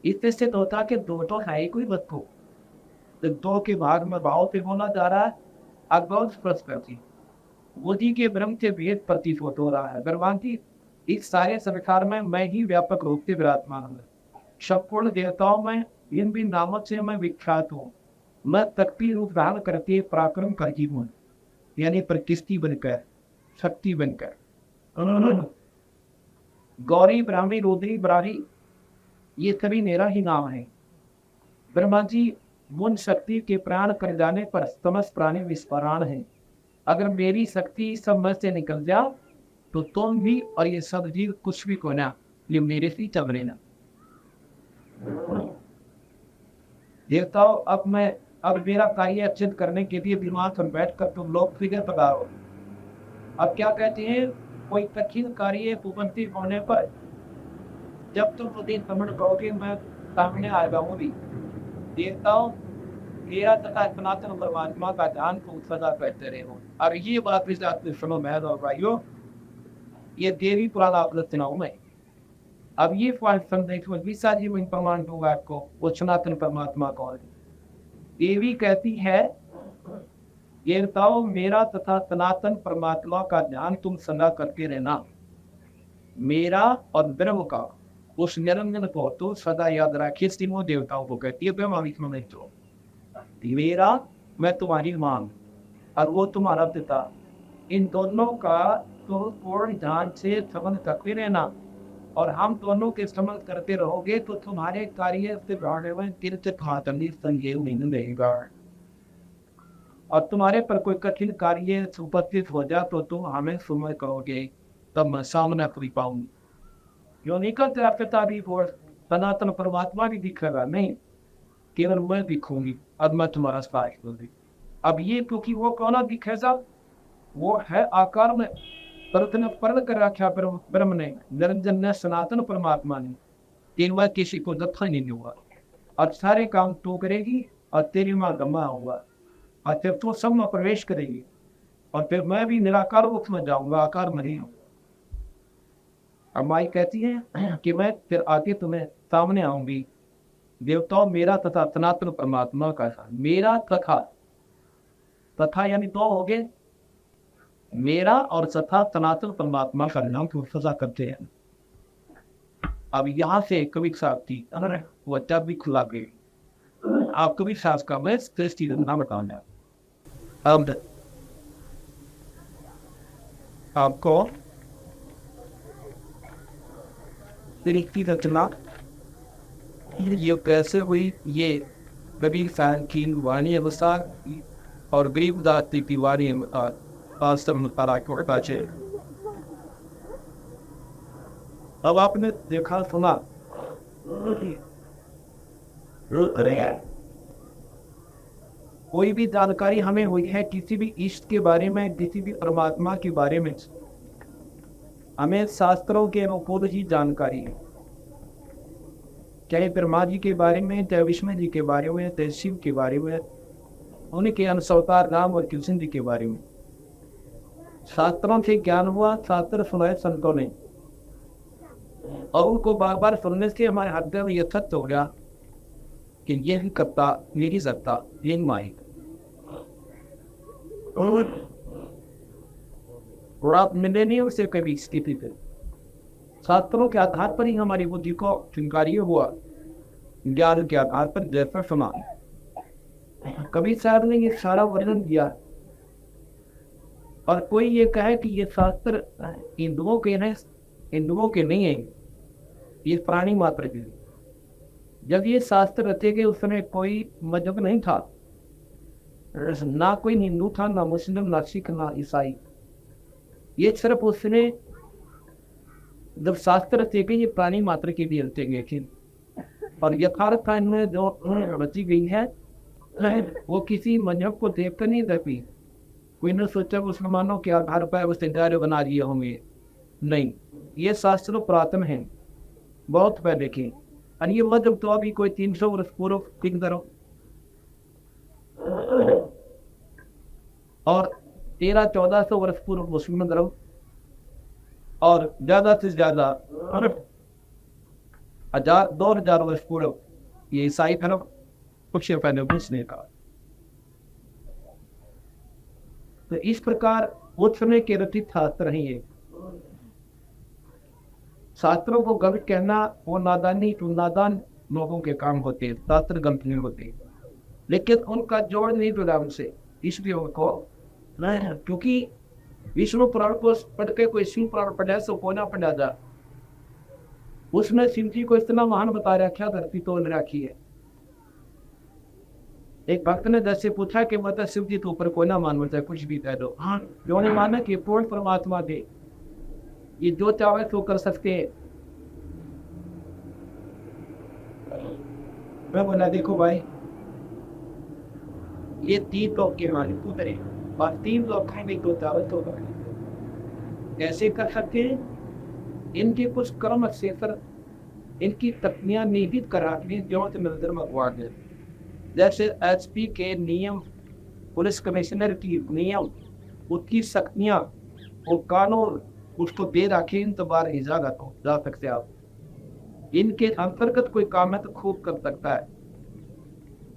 इससे सिद्ध होता कि दो तो है ही कोई वस्तु, दो के भाग में भाव पे होना जा रहा है। अगौत प्रति बुद्धि के ब्रह्म से भेद प्रतीत हो रहा है। भगवान की इस सारे संसार में मैं ही व्यापक रूप से विराजमान हूँ। संपूर्ण देवताओं में इन भी नामों से मैं विख्यात हूँ। मैं शक्ति रूप धारण करके पराक्रम करती हूँ, यानी प्रतिष्ठि बनकर, शक्ति बनकर। गौरी ब्राह्मी रुद्री बराही ये सभी मेरा ही नाम है। ब्रह्मा जी मुन शक्ति के प्राण कर जाने पर समस्त प्राणी विस्फोरण है। अगर मेरी शक्ति सब में से निकल जाओ तो तुम भी और ये सब जीव कुछ भी को ना, ये मेरे से चल लेना। देवताओं अब मेरा कार्य सिद्ध करने के लिए दिमाग पर बैठ कर तुम लोग फिगर लगाओ। अब क्या कहते हैं, कोई कठिन कार्य उपस्थित होने पर जब तुम मुझे समझ पाओगे मैं सामने आ जाऊंगी। देवताओं मेरा तथा सनातन परमात्मा का ध्यान तुम सदा करते रहो। और ये बात भी साथ में सुनो मैं और भाइयों, ये देवी पुराण आप लोग सुनाऊं मैं। अब ये संदेश में विशा जी मैं प्रमाण दूंगा आपको, वो सनातन परमात्मा कौन है। देवी कहती है, देवताओं मेरा तथा सनातन परमात्मा का ध्यान तुम सदा करके रहना। मेरा और ब्रह्म का उस निरंजन को तो सदा याद रखिए। तीनों देवताओं को कहती है ब्रह्मा विष्णु में तो मेरा, मैं तुम्हारी मां और वो तुम्हारा पिता, इन दोनों का तो पूर्ण ध्यान से समझ करते रहना। और हम दोनों के समझ करते रहोगे तो तुम्हारे कार्य से बढ़ने में तीर्थ खातनी संदेह नहीं रहेगा। और तुम्हारे पर कोई कठिन कार्य उपस्थित हो जाए तो तुम हमें सुमय करोगे, तब मैं सामने कर पाऊंगी। जो निकल पिता भी हो, सनातन परमात्मा भी दिखेगा नहीं, केवल मैं दिखूंगी। अब मैं तुम्हारा सहायक होगी। अब ये क्योंकि वो कौन दिखेगा, वो है आकार में पर्ण कर रखा ब्रह्म ने, निरंजन ने, सनातन परमात्मा ने। तीन बार किसी को दफा नहीं हुआ और सारे काम तू करेगी और तेरी माँ गम्मा होगा और फिर तो सब में प्रवेश करेगी और फिर मैं भी निराकार रूप में जाऊंगा, आकार में नहीं हूँ। अब माई कहती है कि मैं फिर आके तुम्हें सामने आऊंगी। देवताओं मेरा तथा सनातन परमात्मा का, मेरा तथा यानी दो हो गए, मेरा और तथा सनातन परमात्मा का नाम को सजा करते हैं। अब यहाँ से कवि साहब थी वो जब भी खुला गई। आप कवि साहब का मैं सृष्टि नाम बताऊंगा। अब आपको सृष्टि रचना ये कैसे हुई, ये कबीर साहब की वाणी अनुसार और गरीबदास की वाणी अब आपने देखा सुना, कोई भी जानकारी हमें हुई है किसी भी इष्ट के बारे में, किसी भी परमात्मा के बारे में, हमें शास्त्रों के अनुकूल ही जानकारी है। चाहे ब्रह्मा जी के बारे में, चाहे विष्णु जी के बारे में, चाहे शिव के बारे में, उनके अनुसार राम और कृष्ण जी के बारे में शास्त्रों से ज्ञान हुआ। शास्त्र सुनाए संतों ने और उनको बार बार सुनने से हमारे हृदय में यह सत्य हो गया कि यही करता मेरी सत्ता, यही माई। और आप मिले नहीं उससे कभी स्थिति पे, शास्त्रों के आधार पर ही हमारी बुद्धि को चिंकारी हुआ, ज्ञान के आधार पर जैसा सुना। कबीर साहब ने ये सारा वर्णन किया और कोई ये कहे कि ये शास्त्र हिंदुओं के हैं, हिंदुओं के नहीं है, ये प्राणी मात्र के। जब ये शास्त्र रचे गए उस समय कोई मजहब नहीं था, ना कोई हिंदू था, ना मुस्लिम, ना सिख, ना ईसाई। ये सिर्फ उसने जब शास्त्र रचे गए ये प्राणी मात्र के लिए रचे गए थे। और यथार्थ में जो रची गई है वो किसी मजहब को देखकर नहीं रखी। कोई ने सोचा मुसलमानों के आधार पर उसे कार्य बना दिए होंगे, नहीं, ये शास्त्र पुरातन है, बहुत पहले के। और ये मजहब तो अभी कोई 300 वर्ष पूर्व ठीक करो और 1300-1400 वर्ष पूर्व मुस्लिम धर्म और ज्यादा से ज्यादा 1000-2000 वर्ष पूर्व ये ईसाई धर्म कुछ पहले घुसने का। तो इस प्रकार उस समय के रचित शास्त्र नहीं है। शास्त्रों को गलत कहना वो नादान लोगों के काम होते हैं, शास्त्र गलत नहीं होते, लेकिन उनका जोड़ नहीं जुड़ा उनसे, इसलिए उनको क्योंकि विष्णु पुराण को पढ़ के कोई शिव पुराण पढ़ा सो को ना पढ़ा जा, उसमें शिव जी को इतना महान बता रखा, धरती तोड़ रखी है। एक भक्त ने जैसे पूछा कि मतलब शिव जी तो ऊपर कोई ना मान है, कुछ भी कह दो। हाँ, जो ने माना कि पूर्ण परमात्मा थे, ये जो चाहे तो कर सकते हैं। मैं बोला देखो भाई, ये 3 लोग के मालिक उतरे और 3 लोग खाने को दावत होगा। कैसे कर सकते हैं? इनके कुछ कर्म से कर इनकी तकनियां निहित करा के ज्योत नजर भगवान है। जैसे एसपी के नियम, पुलिस कमिश्नर की नियम, उसकी शक्तियां और कानून उसको दे रखे, इन तबार इजाजत हो जा सकते आप। इनके अंतर्गत कोई काम है तो खूब कर सकता है,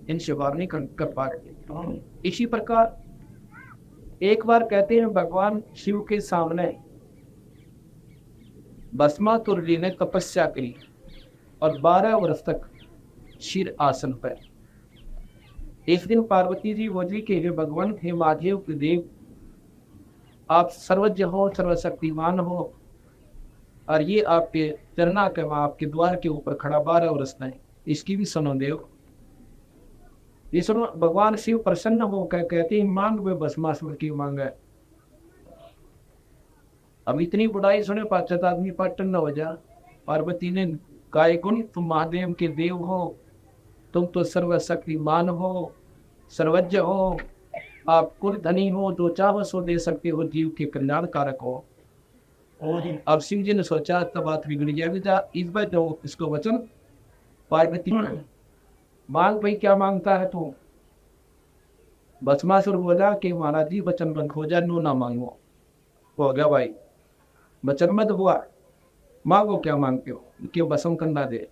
इनसे बाहर नहीं कर पा रहे। इसी प्रकार एक बार कहते हैं भगवान शिव के सामने भस्मासुर जी ने तपस्या करी और 12 वर्ष तक शिर आसन पर। एक दिन पार्वती जी बोली कि हे भगवान, हे महादेव के देव, आप सर्वज्ञ हो, सर्वशक्तिमान हो, और ये आपके चरना के आपके द्वार के ऊपर खड़ा 12 वर्ष नहीं, इसकी भी सुनो देव। ये सुनो। भगवान शिव प्रसन्न होकर कहते हैं मांग वे भस्मासुर की मांग है। अब इतनी बुढ़ाई सुने पाचत आदमी पाटन न हो जा। पार्वती ने गाय गुण, तुम महादेव के देव हो, तुम तो सर्वशक्तिमान हो, सर्वज्ञ हो, आप कुल धनी हो, जो चाहो सो दे सकते हो, जीव के कल्याण कारक हो। और अब शिव जी ने सोचा तब बात बिगड़ जाएगी, इस बार जो इसको वचन पार्वती मांग भाई, क्या मांगता है तू? भस्मासुर बोला कि महाराज जी वचन बंद हो जाए, नो ना मांगो। हो गया भाई, वचन मत हुआ, मांगो क्या मांगते हो? क्यों भस्म करना दे।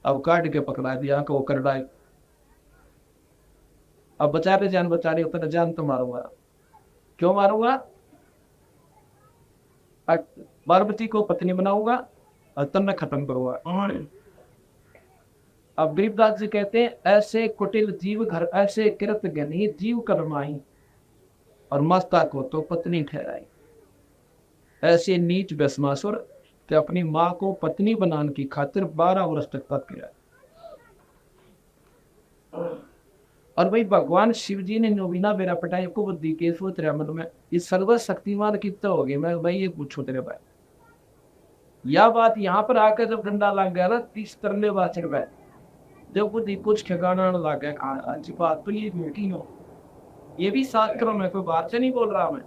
अब काट के पकड़ा दिया को कर डाल। अब बचा रहे जान, बचा रहे उतना जान तो मारूंगा। क्यों मारूंगा? पार्वती को पत्नी बनाऊंगा और तन्ना खत्म करूंगा। अब गरीबदास जी कहते हैं ऐसे कुटिल जीव घर, ऐसे कृत ज्ञानी जीव कर्माई, और मस्ता को तो पत्नी ठहराई। ऐसे नीच भस्मासुर कि अपनी माँ को पत्नी बनाने की खातिर 12 वर्ष तक तप किया। और भाई भगवान शिव जी ने बिना बेरा पटाए को बुद्धि के सोच रहा मन में, इस सर्वशक्तिमान कितना हो गया। मैं भाई ये पूछो तेरे भाई, यह बात यहाँ पर आकर जब डंडा लग गया ना 30 तरले बात में, जब बुद्धि कुछ ठिकाना लग गया। अच्छी बात तो ये मोटी हो, ये भी शास्त्रों में, कोई बात से नहीं बोल रहा मैं।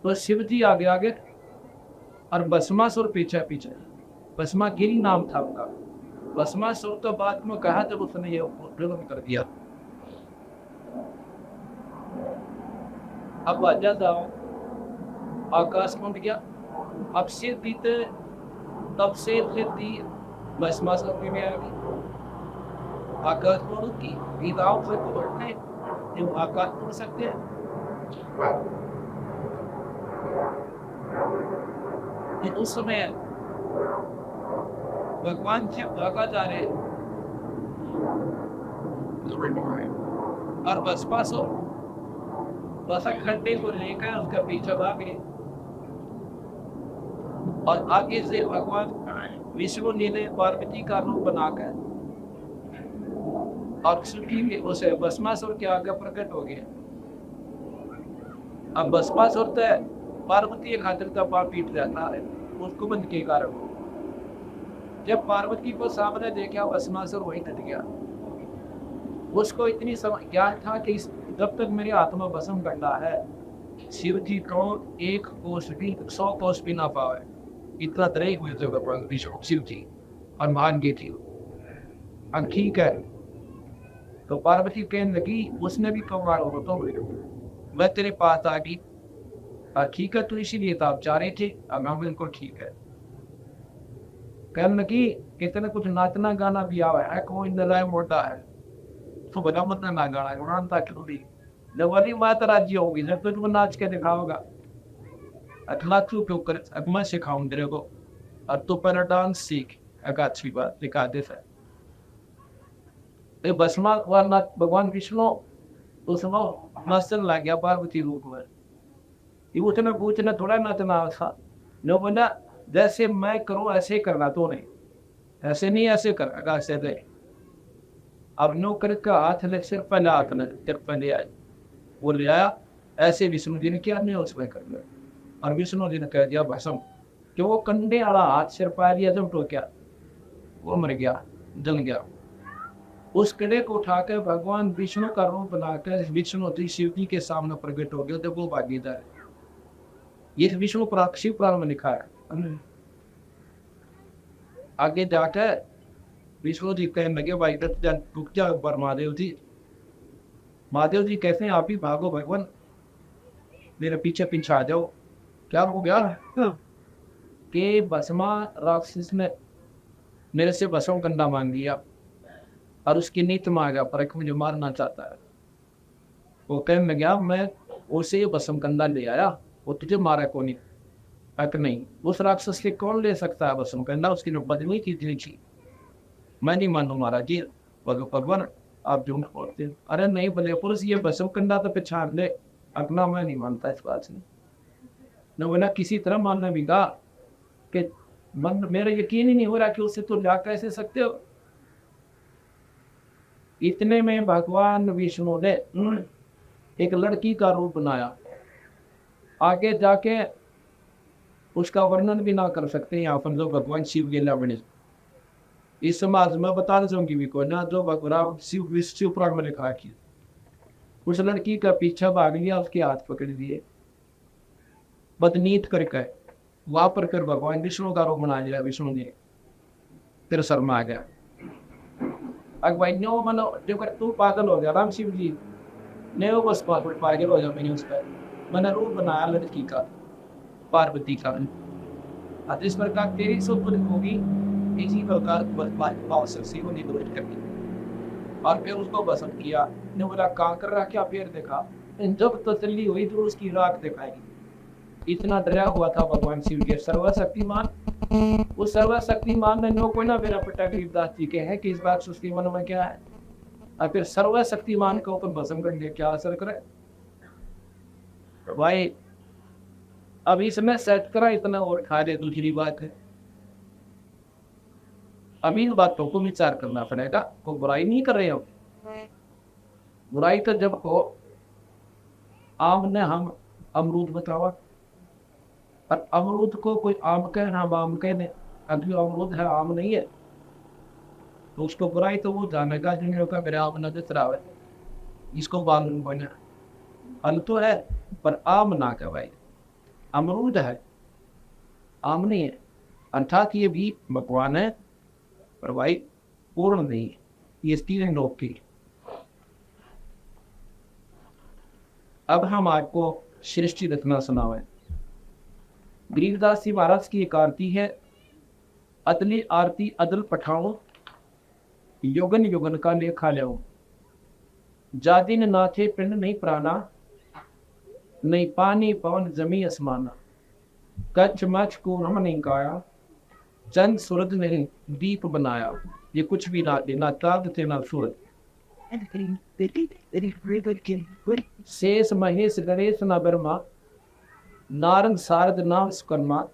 तो शिव जी आगे आगे और भस्मासुर पीछे पीछे। भस्मागिरी नाम था उनका। भस्मासुर तो बाद में कहा जब उसने ये जुल्म कर दिया। अब आजा जाओ, आकाश में गया। अब सिर दीते तब से फिर दी भस्मासुर में आ गई। आकाश में की गीताओं से तो बढ़ने जो आकाश में सकते हैं। उस समय भगवान शिव भागा जा रहे और भस्मासुर बस खड्डे को लेकर उसका पीछे भागे। और आगे से भगवान विष्णु जी ने पार्वती का रूप बनाकर और सुखी में उसे भस्मासुर के आगे प्रकट हो गया। अब भस्मासुर तो पार्वती खातिर का पाप पीट जाता है, उसको बंद के कारण। जब पार्वती को सामने देखा भस्मासुर वही डट गया। उसको इतनी ज्ञान था कि जब तक मेरी आत्मा भस्म करना है, शिव जी को 1 कोष भी 100 कोष भी ना पावे, इतना तरह हुए थे भगवान शिव जी और मान गई थी। अब ठीक है, तो पार्वती कहने लगी, उसने भी कमाल हो तो मैं तेरे पास आ गई। ठीक है, तो इसीलिए तो आप जा रहे थे। अब हाँ बिल्कुल ठीक है। कहने लगी कितने कुछ नाचना गाना भी आवा है, कोई नलाय मोटा है तो बड़ा मत ना गाना गाना क्यों भी नवाली मात राज्य होगी जब तो तुम नाच के दिखाओगा। अगला तू क्यों कर, अब मैं सिखाऊं तेरे को, और तू पहले डांस सीख। एक अच्छी बात दिखा दे सर। भस्मा वाला भगवान विष्णु उसमें नाचने लग गया पार्वती रूप में। उठना पूछना थोड़ा नाचना था। नो बोला जैसे मैं करूं ऐसे करना, तो नहीं ऐसे नहीं, ऐसे कर ऐसे दे। अब नो करके हाथ ले, सिर पहले हाथ ने सिर पहले आए, वो ले आया। ऐसे विष्णु जी ने किया, नहीं उसमें कर लिया। और विष्णु जी ने कह दिया भस्म, कि वो कंडे वाला हाथ सिर पा लिया जब तो क्या वो मर गया, जल गया। उस किले को उठाकर भगवान विष्णु का रूप बनाकर विष्णु शिव जी के सामने प्रकट हो गए, तो वो भागीदार है। ये विष्णु पुराण शिव पुराण में लिखा है। आगे जाकर विष्णु जी कहने लगे, भाई रुक जा एक बार महादेव जी। महादेव जी कहते हैं, आप ही भागो भगवान, मेरे पीछे पीछे आ जाओ। क्या हो गया कि भस्मा राक्षस ने मेरे से भस्म कंधा मांग लिया और उसकी नीत में आ गया, पर मुझे मारना चाहता है। वो कहने लगा, मैं उसे भस्म कंधा ले आया, वो तुझे मारा कौन नहीं? नहीं, उस राक्षस से कौन ले सकता है भस्म कंधा? उसकी बदली की थी। मैं नहीं मानू महाराज जी। भगवान आप झूठ बोलते हैं। अरे नहीं भले पुरुष, ये भस्म कंधा तो पहचान ले, अपना मैं नहीं मानता इस बात से। न बोला किसी तरह मानना भी कहा कि मन मेरा यकीन ही नहीं हो रहा कि उससे तो ला कैसे सकते हो। इतने में भगवान विष्णु ने एक लड़की का रूप बनाया। आगे जाके उसका वर्णन भी ना कर सकते यहाँ पर जो भगवान शिव के लावण्य इस समाज में बताना चाहूंगी भी को ना, जो भगवान शिव पुराण में लिखा कि उस लड़की का पीछा भाग लिया, उसके हाथ पकड़ दिए, बदनीत करके वापर कर भगवान विष्णु का रूप बना लिया। विष्णु ने तेरे सर में आ गया। अब भाई नो मनो जो कर तू पागल हो गया, राम शिव जी ने वो बस पागल हो गया। मैंने उस पर मैंने रूप बनाया लड़की का, पार्वती का। इस प्रकार तेरी सुख होगी, इसी प्रकार भाव से को निरोध करके और फिर उसको भस्म किया। ने बोला कहाँ कर रहा, क्या फिर देखा। जब तसल्ली हुई तो उसकी राख दिखाई। इतना डरा हुआ था भगवान शिव के सर्वशक्तिमान। उस सर्वशक्तिमान ने नो कोई ना मेरा पिता गरीबदास जी के है कि इस बात से उसके मन में क्या है, और फिर सर्वशक्तिमान को ऊपर भस्म करके क्या असर करे भाई। अब इसमें सेट करा इतना और खा दे, दूसरी बात है अभी इन बातों को विचार करना पड़ेगा। कोई बुराई नहीं कर रहे हम, बुराई तो जब हो आम ने हम अमरूद बतावा, पर अमरूद को कोई आम कहे हम आम कहने, अभी अमरूद है आम नहीं है, तो उसको बुराई तो वो जानेगा जिन्हें का मेरे आम न दिख रहा है, इसको बालून बना अन तो है पर आम ना कह भाई, अमरूद है आम नहीं है। अर्थात ये भी भगवान है पर भाई पूर्ण नहीं है, ये तीन लोग की। अब हम आपको सृष्टि रचना सुनावे। गरीबदास जी महाराज की एक आरती है, अतली आरती अदल पठाओ, योगन योगन का लेखा लो। जादिन नाथे पिंड नहीं प्राणा, नहीं पानी पवन जमी आसमाना। कच्छ मच को हम नहीं गाया, चंद सूरज ने दीप बनाया। ये कुछ भी ना ना चांद थे ना सूरज। शेष महेश गणेश न ब्रह्मा, नारद शारद नाम सुकर्मा।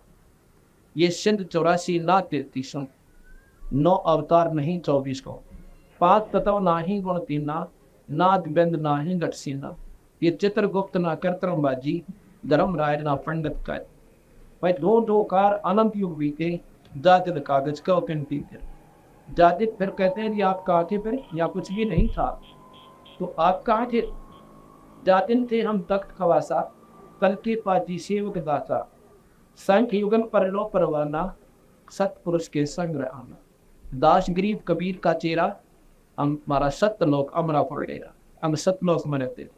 ये सिंध 84 ना 33, 9 अवतार नहीं 24 को। 5 तत्व नाही गुण तीना, नाद बिंद नाही घट सीना। ये चित्रगुप्त ना कर्तरमबाजी, धर्मराय ना पंडित का। भाई दो कार अनंत युग बीते, जातिद कागज का गिनती फिर। जातिद फिर कहते हैं कि आप कहाँ थे फिर, या कुछ भी नहीं था तो आप कहाँ थे। जातिन थे हम तख्त खवासा, कल के पाती सेवक दाता। संख युगन पर लो परवाना, सतपुरुष के संग आना। दास गरीब कबीर का चेहरा, हमारा सत्यलोक अमरा पड़ेगा, हम सतलोक में रहते।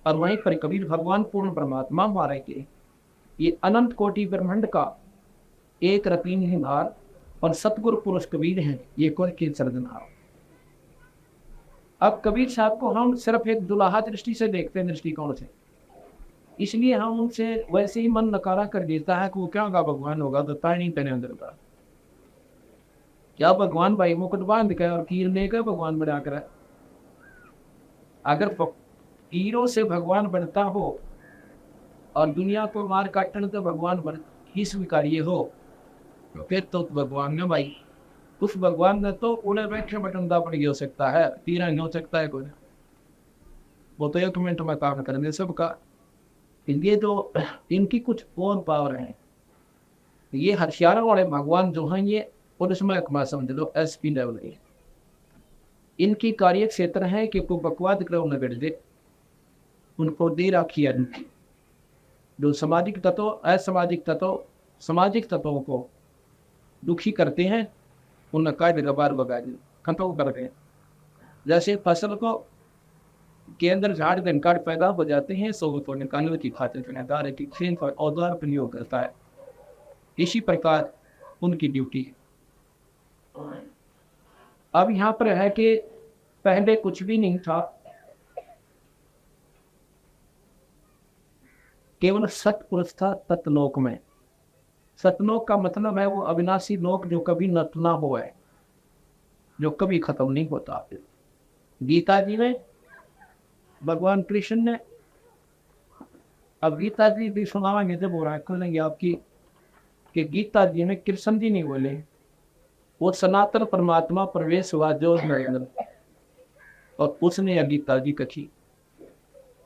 और वहीं पर कबीर भगवान पूर्ण परमात्मा हमारे के ये अनंत कोटि ब्रह्मांड का एक रतीन ही भार और सतगुरु पुरुष कबीर हैं, ये कोई के सर्जनहार। अब कबीर साहब को हम सिर्फ एक दुलाहा दृष्टि से देखते हैं, दृष्टिकोण से, इसलिए हम उनसे वैसे ही मन नकारा कर देता है कि वो क्या होगा भगवान होगा दत्ता नहीं तेरे अंदर का। क्या भगवान भाई मुकुट बांध के और कीर लेकर भगवान बना कर। अगर कीरों से भगवान बनता हो और दुनिया को मार काटने तो भगवान बन ही स्वीकार्य हो, फिर तो भगवान ने भाई उस भगवान ने तो उन्हें बैठे बटंदा पड़ गया हो सकता है, तीरा नहीं हो सकता है कोई। वो तो एक मिनट में काम करेंगे सबका। ये तो इनकी कुछ और पावर है। ये हथियारों वाले भगवान जो हैं ये पुलिस में समझ लो SP लेवल है। इनकी कार्य क्षेत्र है कि को बकवाद ग्रह नगर दे, उनको दे रखी है जो सामाजिक तत्व सामाजिक तत्वों को दुखी करते हैं, उनका गबार बगा खत्म करते हैं। जैसे फसल को के अंदर झाड़ दनकार पैदा हो जाते हैं, सो को निकालने की खातिर की खेल पर औजार प्रयोग करता है। इसी प्रकार उनकी ड्यूटी है। अब यहाँ पर है कि पहले कुछ भी नहीं था, केवल सतपुरुष था सतलोक में। सतलोक का मतलब है वो अविनाशी लोक जो कभी नष्ट ना हो, है जो कभी खत्म नहीं होता। गीता जी में भगवान कृष्ण ने, अब गीता जी भी सुनावांगे जब हो रहा है करेंगे आपकी, कि गीता जी में कृष्ण जी नहीं बोले, वो सनातन परमात्मा प्रवेश हुआ जो नरेंद्र, और उसने गीता जी कही,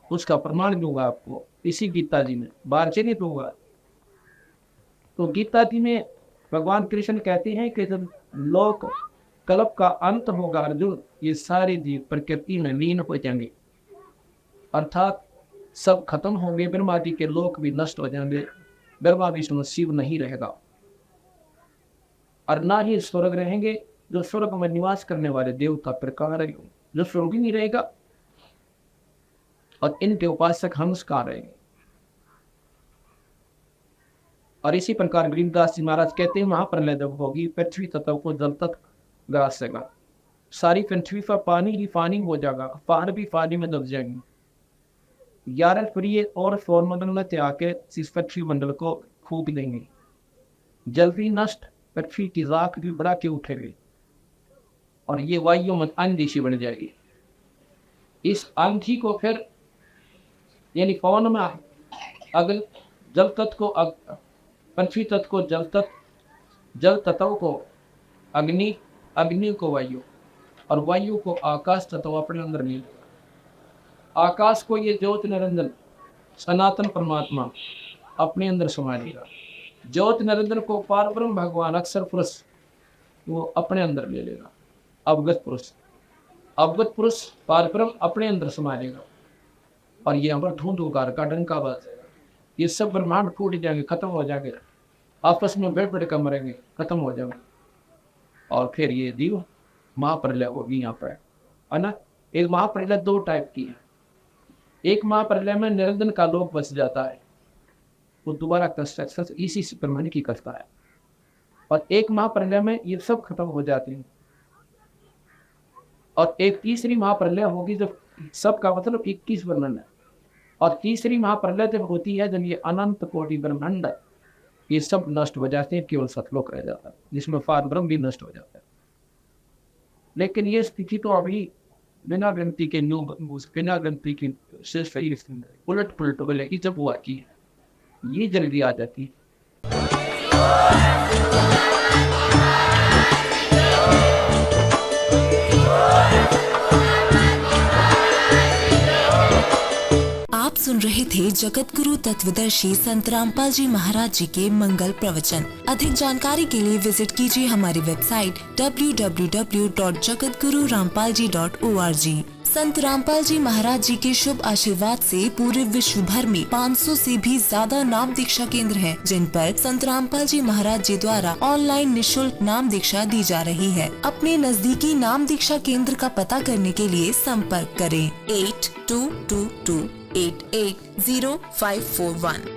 उसका प्रमाण दूंगा आपको इसी गीता जी में, बाहर से नहीं दूंगा। तो गीता जी में भगवान कृष्ण कहते हैं कि जब लोक कल्प का अंत होगा अर्जुन, ये सारे जीव प्रकृति में लीन हो जाएंगे, अर्थात सब खत्म होंगे, ब्रह्मा जी के लोक भी नष्ट हो जाएंगे, ब्रह्मा विष्णु शिव नहीं रहेगा, और ना ही स्वर्ग रहेंगे, जो स्वर्ग में निवास करने वाले देवता प्रकार है, जो स्वर्ग ही नहीं रहेगा, और इनके उपासक हंस कहाँ रहेंगे। और इसी प्रकार गरीबदास जी महाराज कहते हैं, महाप्रलय जब होगी पृथ्वी तत्व को जल तक ग्रास देगा, सारी पृथ्वी पर पानी ही पानी हो जाएगा, पहाड़ भी पानी में दब जाएंगे, 11 प्रिय और सौरमंडल में त्याग के इस पृथ्वी मंडल को फूक देंगे, जल भी नष्ट, पृथ्वी की राख भी बढ़ा के उठेगी, और ये वायु में आंधी बन जाएगी। इस आंधी को फिर यानी पवन में अगर जल तत्व को पृथ्वी तत्व को जल तत्व को अग्नि, अग्नि को वायु, और वायु को आकाश तत्व अपने अंदर ले लेगा। आकाश को ये ज्योत निरंजन सनातन परमात्मा अपने अंदर समा लेगा। ज्योत निरंजन को पार ब्रह्म भगवान अक्षर पुरुष वो अपने अंदर ले लेगा। अवगत पुरुष पार ब्रह्म अपने अंदर समा लेगा, और ये अमर धूंधुकार का डंका बाज, ये सब ब्रह्मांड फूट जाएंगे, खत्म हो जाएंगे, आपस में बैठ कर मरेंगे, खत्म हो जाएंगे, और फिर ये जीव महाप्रलय होगी यहाँ पर, है ना। एक महाप्रलय 2 टाइप की है। एक महाप्रलय में निरंजन का लोक बच जाता है, वो दोबारा कंस्ट्रक्शन इसी से परमाणु की करता है, और एक महाप्रलय में ये सब खत्म हो जाते हैं, और एक तीसरी महाप्रलय होगी जब सबका मतलब 21 वर्णन है, और तीसरी महाप्रलय जब होती है जब ये अनंत कोटि ब्रह्मांड ये सब नष्ट हो जाते हैं, केवल सतलोक रह जाता है जिसमें पार ब्रह्म भी नष्ट हो जाता है। लेकिन ये स्थिति तो अभी बिना गिनती के बिना गिनती की सिर्फ उलट पुलट बोलेगी जब वो आती है, ये जल्दी आ जाती है। सुन रहे थे जगत गुरु तत्वदर्शी संत रामपाल जी महाराज जी के मंगल प्रवचन। अधिक जानकारी के लिए विजिट कीजिए हमारी वेबसाइट www.jagatgururampalji.org। संत रामपाल जी महाराज जी के शुभ आशीर्वाद से पूरे विश्व भर में 500 से भी ज्यादा नाम दीक्षा केंद्र हैं, जिन पर संत रामपाल जी महाराज जी द्वारा ऑनलाइन निःशुल्क नाम दीक्षा दी जा रही है। अपने नजदीकी नाम दीक्षा केंद्र का पता करने के लिए संपर्क करें 8222880541।